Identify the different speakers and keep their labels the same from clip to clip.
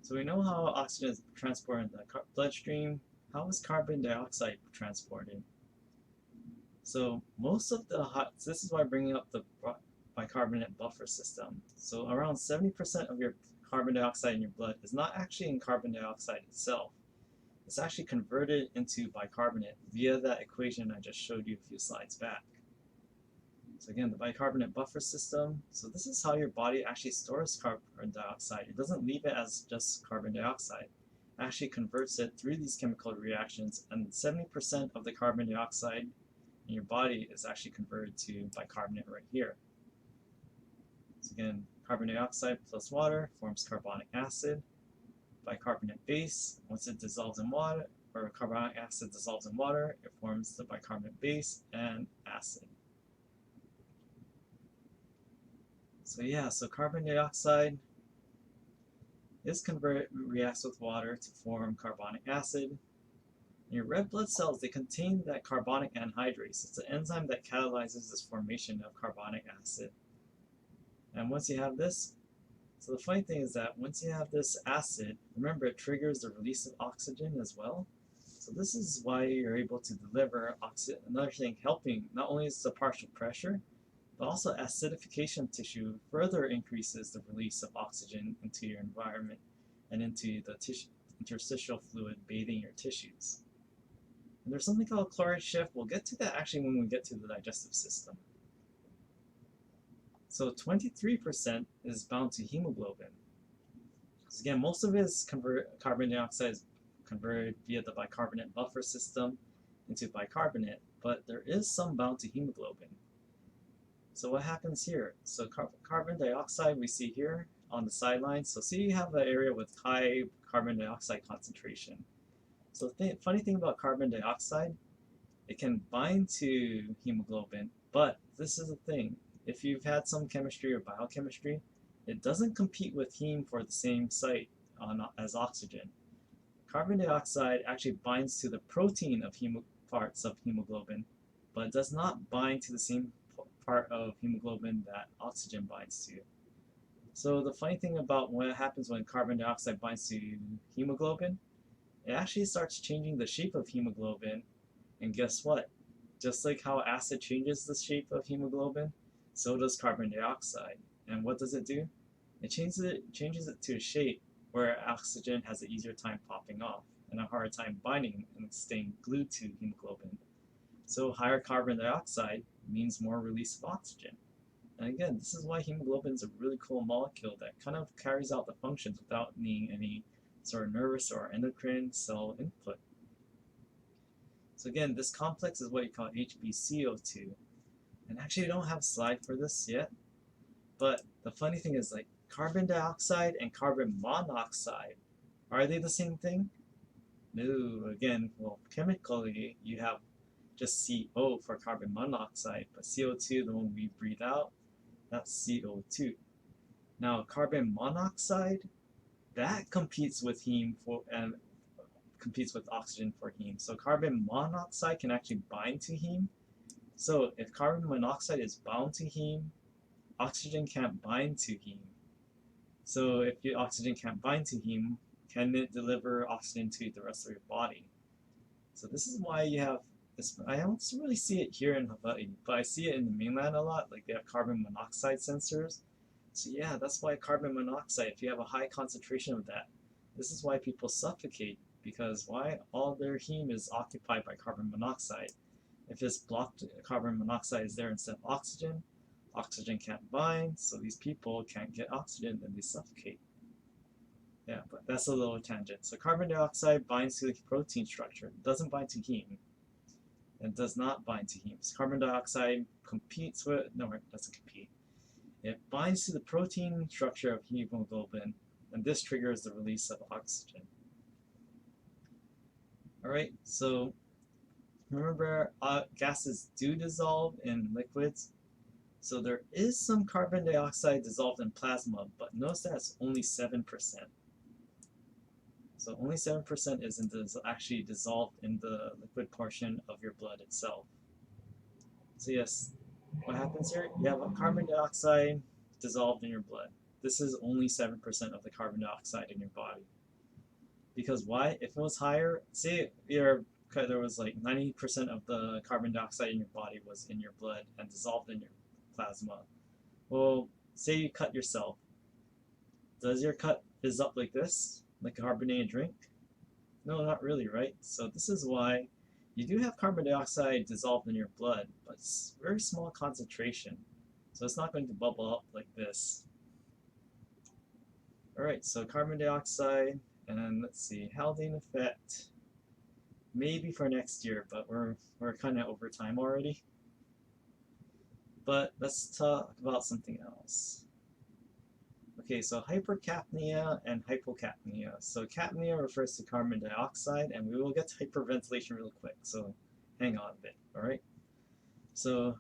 Speaker 1: So we know how oxygen is transported in the bloodstream. How is carbon dioxide transported? So most of this is why I'm bringing up the bicarbonate buffer system. So around 70% of your carbon dioxide in your blood is not actually in carbon dioxide itself. It's actually converted into bicarbonate via that equation I just showed you a few slides back. So again, the bicarbonate buffer system. So this is how your body actually stores carbon dioxide. It doesn't leave it as just carbon dioxide. It actually converts it through these chemical reactions, and 70% of the carbon dioxide in your body is actually converted to bicarbonate right here. So again, carbon dioxide plus water forms carbonic acid. Bicarbonate base, once it dissolves in water, or carbonic acid dissolves in water, it forms the bicarbonate base and acid. So yeah, so carbon dioxide reacts with water to form carbonic acid. Your red blood cells, they contain that carbonic anhydrase. It's an enzyme that catalyzes this formation of carbonic acid. And once you have this, so the funny thing is that once you have this acid, remember it triggers the release of oxygen as well. So this is why you're able to deliver oxygen. Another thing helping, not only is the partial pressure, but also acidification of tissue further increases the release of oxygen into your environment and into the interstitial fluid bathing your tissues. And there's something called chloride shift. We'll get to that actually when we get to the digestive system. So 23% is bound to hemoglobin. So again, most of it is carbon dioxide is converted via the bicarbonate buffer system into bicarbonate, but there is some bound to hemoglobin. So what happens here? So carbon dioxide we see here on the sidelines. So see you have an area with high carbon dioxide concentration. So the funny thing about carbon dioxide, it can bind to hemoglobin, but this is the thing. If you've had some chemistry or biochemistry, it doesn't compete with heme for the same site as oxygen. Carbon dioxide actually binds to the protein of parts of hemoglobin, but it does not bind to the same part of hemoglobin that oxygen binds to. So the funny thing about what happens when carbon dioxide binds to hemoglobin, it actually starts changing the shape of hemoglobin, and guess what? Just like how acid changes the shape of hemoglobin, so does carbon dioxide. And what does it do? It changes it to a shape where oxygen has an easier time popping off and a harder time binding and staying glued to hemoglobin. So higher carbon dioxide means more release of oxygen. And again, this is why hemoglobin is a really cool molecule that kind of carries out the functions without needing any sort of nervous or endocrine cell input. So again, this complex is what you call HbCO₂. And actually, I don't have a slide for this yet, but the funny thing is, like, carbon dioxide and carbon monoxide, are they the same thing? No, again, well, chemically, you have just CO for carbon monoxide, but CO2, the one we breathe out, that's CO2. Now, carbon monoxide, that competes with heme and competes with oxygen for heme. So carbon monoxide can actually bind to heme. So if carbon monoxide is bound to heme, oxygen can't bind to heme. So if your oxygen can't bind to heme, can it deliver oxygen to the rest of your body? So this is why you have this. I don't really see it here in Hawaii, but I see it in the mainland a lot. Like they have carbon monoxide sensors. So yeah, that's why carbon monoxide, if you have a high concentration of that, this is why people suffocate, because why? All their heme is occupied by carbon monoxide. If it's blocked, carbon monoxide is there instead of oxygen, oxygen can't bind, so these people can't get oxygen and they suffocate. Yeah, but that's a little tangent. So carbon dioxide binds to the protein structure. It doesn't bind to heme. It does not bind to heme. So carbon dioxide competes with, no, it doesn't compete. It binds to the protein structure of hemoglobin, and this triggers the release of oxygen. Alright, so remember, gases do dissolve in liquids. So there is some carbon dioxide dissolved in plasma, but notice that it's only 7%. So only 7% is actually dissolved in the liquid portion of your blood itself. So yes, what happens here? You have a carbon dioxide dissolved in your blood. This is only 7% of the carbon dioxide in your body. Because why? If it was higher, say there was like 90% of the carbon dioxide in your body was in your blood and dissolved in your plasma. Well, say you cut yourself. Does your cut fizz up like this, like a carbonated drink? No, not really, right? So this is why you do have carbon dioxide dissolved in your blood, but it's very small concentration. So it's not going to bubble up like this. Alright, so carbon dioxide, and let's see, Haldane effect, maybe for next year, but we're kind of over time already. But let's talk about something else. Okay, so hypercapnia and hypocapnia. So capnia refers to carbon dioxide, and we will get to hyperventilation real quick, so hang on a bit, alright? So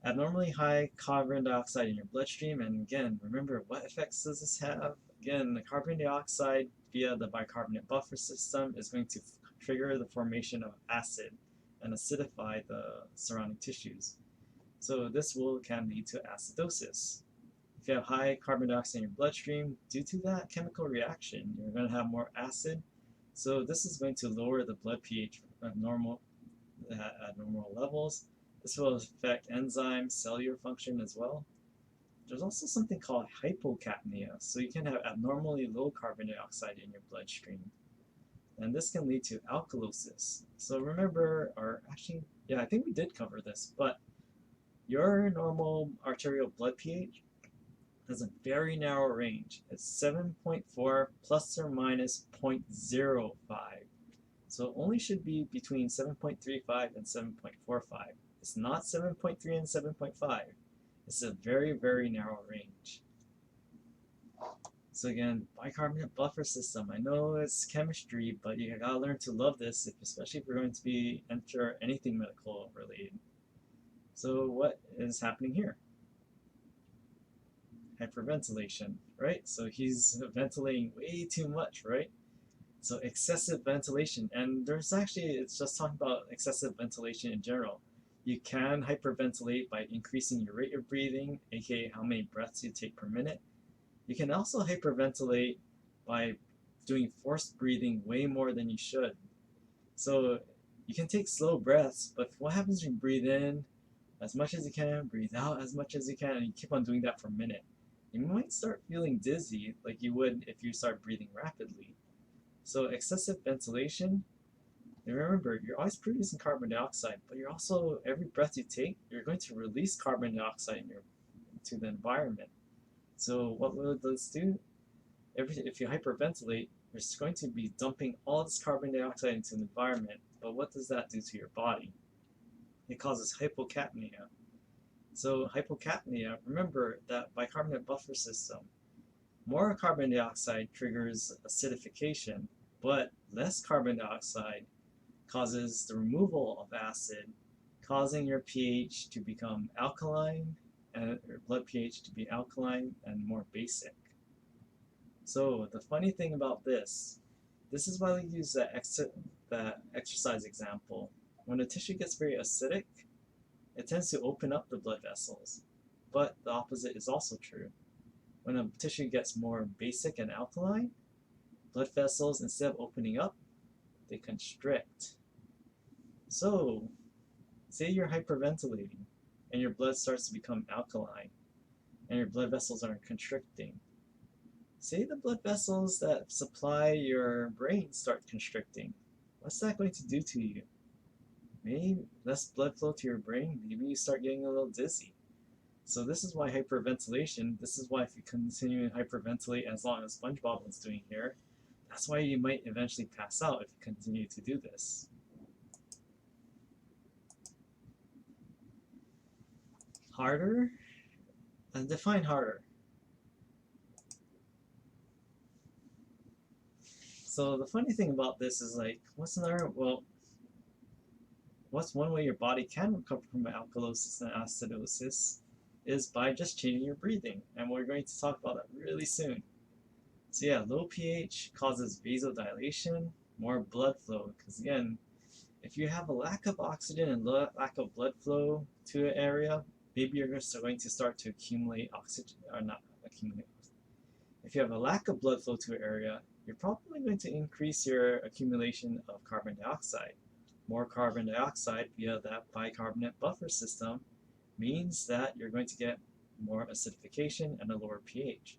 Speaker 1: abnormally high carbon dioxide in your bloodstream, and again, remember, what effects does this have? Again, the carbon dioxide via the bicarbonate buffer system is going to trigger the formation of acid and acidify the surrounding tissues. So this can lead to acidosis. If you have high carbon dioxide in your bloodstream, due to that chemical reaction, you're going to have more acid. So this is going to lower the blood pH at normal levels. This will affect enzymes, cellular function as well. There's also something called hypocapnia, so you can have abnormally low carbon dioxide in your bloodstream. And this can lead to alkalosis. So remember, or actually, yeah, I think we did cover this, but your normal arterial blood pH has a very narrow range. It's 7.4 plus or minus 0.05. So it only should be between 7.35 and 7.45. It's not 7.3 and 7.5. It's a very, very narrow range. So again, bicarbonate buffer system. I know it's chemistry, but you gotta learn to love this, especially if you're going to enter anything medical related. So what is happening here? Hyperventilation, right? So he's ventilating way too much, right? So excessive ventilation, and it's just talking about excessive ventilation in general. You can hyperventilate by increasing your rate of breathing, aka how many breaths you take per minute. You can also hyperventilate by doing forced breathing way more than you should. So you can take slow breaths, but what happens when you breathe in as much as you can, breathe out as much as you can, and you keep on doing that for a minute? You might start feeling dizzy like you would if you start breathing rapidly. So excessive ventilation, and remember, you're always producing carbon dioxide, but you're also, every breath you take, you're going to release carbon dioxide into the environment. So what will this do? If you hyperventilate, you're going to be dumping all this carbon dioxide into the environment, but what does that do to your body? It causes hypocapnia. So hypocapnia, remember that bicarbonate buffer system, more carbon dioxide triggers acidification, but less carbon dioxide causes the removal of acid, causing your pH to become alkaline and your blood pH to be alkaline and more basic. So the funny thing about this is why we use that exercise example. When a tissue gets very acidic, it tends to open up the blood vessels, but the opposite is also true. When a tissue gets more basic and alkaline, blood vessels, instead of opening up, they constrict. So, say you're hyperventilating and your blood starts to become alkaline and your blood vessels are constricting. Say the blood vessels that supply your brain start constricting. What's that going to do to you? Maybe less blood flow to your brain, maybe you start getting a little dizzy. So this is why hyperventilation, this is why if you continue to hyperventilate as long as SpongeBob was doing here, that's why you might eventually pass out if you continue to do this. Harder? And define harder. So the funny thing about this is like, what's one way your body can recover from alkalosis and acidosis is by just changing your breathing, and we're going to talk about that really soon. So yeah, low pH causes vasodilation, more blood flow, because again, if you have a lack of oxygen and lack of blood flow to an area, maybe you're going to start to accumulate oxygen, or not accumulate. If you have a lack of blood flow to an area, you're probably going to increase your accumulation of carbon dioxide. More carbon dioxide via that bicarbonate buffer system means that you're going to get more acidification and a lower pH.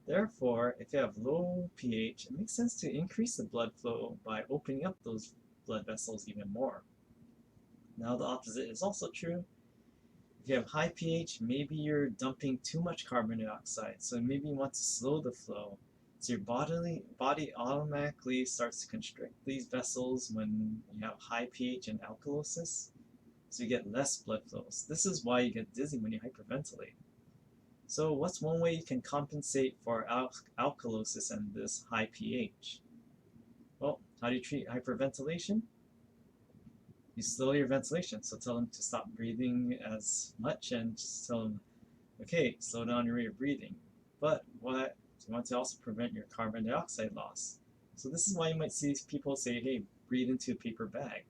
Speaker 1: Therefore, if you have low pH, it makes sense to increase the blood flow by opening up those blood vessels even more. Now the opposite is also true. If you have high pH, maybe you're dumping too much carbon dioxide, so maybe you want to slow the flow. So your body automatically starts to constrict these vessels when you have high pH and alkalosis, so you get less blood flows. This is why you get dizzy when you hyperventilate. So what's one way you can compensate for alkalosis and this high pH? Well, how do you treat hyperventilation? You slow your ventilation, so tell them to stop breathing as much and just tell them, okay, slow down your rate of breathing. But what you want to also prevent your carbon dioxide loss. So this is why you might see people say, hey, breathe into a paper bag.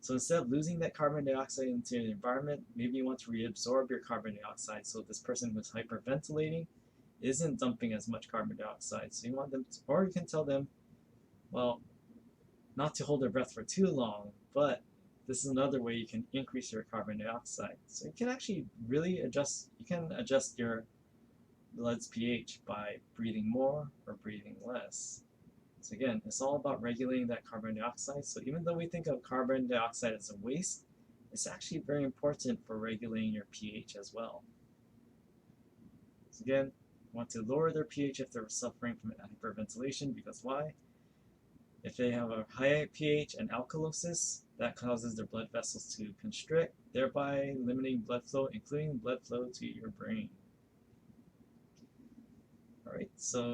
Speaker 1: So instead of losing that carbon dioxide into the environment, maybe you want to reabsorb your carbon dioxide so this person who's hyperventilating isn't dumping as much carbon dioxide. So you want them to, or you can tell them, well, not to hold their breath for too long, but this is another way you can increase your carbon dioxide. So you can actually really adjust your blood's pH by breathing more or breathing less. So again, it's all about regulating that carbon dioxide. So even though we think of carbon dioxide as a waste, it's actually very important for regulating your pH as well. So again, you want to lower their pH if they're suffering from hyperventilation, because why? If they have a high pH and alkalosis, that causes their blood vessels to constrict, thereby limiting blood flow, including blood flow to your brain. Alright, so